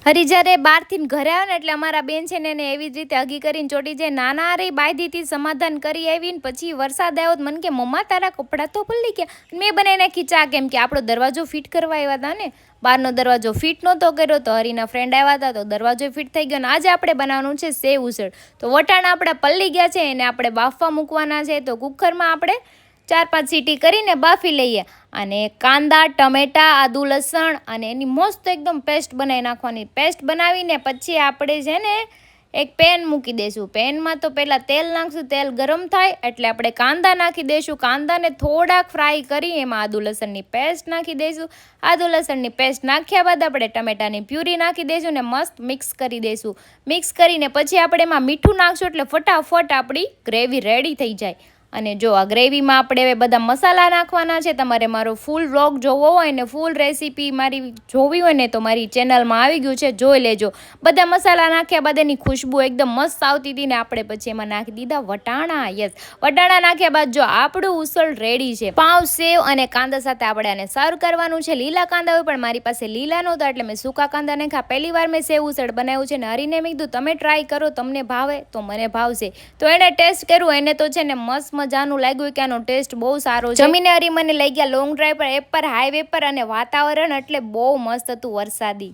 હરી જ્યારે બહારથી ઘરે આવે ને એટલે અમારા બેન છે ને એને એવી જ રીતે હગી કરીને ચોટી જાય. નાના રે બાયદીથી સમાધાન કરી આવીને પછી વરસાદ આવ્યો મને કે મમ્મા તારા કપડાં તો પલળી ગયા. મેં બનાવી નાખી ચા, કેમ કે આપણો દરવાજો ફિટ કરવા આવ્યા હતા ને, બહારનો દરવાજો ફિટ નહોતો કર્યો તો હરીના ફ્રેન્ડ આવ્યા હતા તો દરવાજો ફિટ થઈ ગયો. ને આજે આપણે બનાવવાનું છે સેવ ઉસળ. તો વટાણા આપણા પલળી ગયા છે એને આપણે બાફવા મૂકવાના છે. તો કુકરમાં આપણે 4-5 સીટી કરીને બાફી લઈએ અને કાંદા ટમેટા આદુ લસણ અને એની મસ્ત એકદમ પેસ્ટ બનાવી નાખવાની. પેસ્ટ બનાવીને પછી આપણે છે ને એક પેન મૂકી દઈશું. પેનમાં તો પહેલાં તેલ નાખશું. તેલ ગરમ થાય એટલે આપણે કાંદા નાખી દઈશું. કાંદાને થોડાક ફ્રાય કરી એમાં આદુ લસણની પેસ્ટ નાખી દઈશું. આદુ લસણની પેસ્ટ નાખ્યા બાદ આપણે ટમેટાની પ્યુરી નાખી દઈશું ને મસ્ત મિક્સ કરી દઈશું. મિક્સ કરીને પછી આપણે એમાં મીઠું નાખશું એટલે ફટાફટ આપણી ગ્રેવી રેડી થઈ જાય. અને જો આ ગ્રેવીમાં આપણે હવે બધા મસાલા નાખવાના છે. તમારે મારો ફૂલ વ્લોગ જોવો હોય ને ફૂલ રેસીપી મારી જોવી હોય ને તો મારી ચેનલમાં આવી ગયું છે, જોઈ લેજો. બધા મસાલા નાખ્યા બાદ એની ખુશ્બુ એકદમ મસ્ત આવતી હતી ને આપણે પછી એમાં નાખી દીધા વટાણા. યસ, વટાણા નાખ્યા બાદ જો આપણું ઉસળ રેડી છે. પાઉં સેવ અને કાંદા સાથે આપણે આને સર્વ કરવાનું છે. લીલા કાંદા હોય પણ મારી પાસે લીલા નહોતા એટલે મેં સૂકા કાંદા નાખ્યા. પહેલી વાર મેં સેવ ઉસળ બનાવ્યું છે ને હરીને મેં કીધું તમે ટ્રાય કરો, તમને ભાવે તો મને ભાવશે. તો એણે ટેસ્ટ કર્યું, એને તો છે ને મસ્ત મજાનું લાગ્યું કે આનો ટેસ્ટ બહુ સારો છે. જમીને હરી મને લઈ ગયા લોંગ ડ્રાઈવ પર, હાઈવે પર, અને વાતાવરણ એટલે બહુ મસ્ત હતું વરસાદી.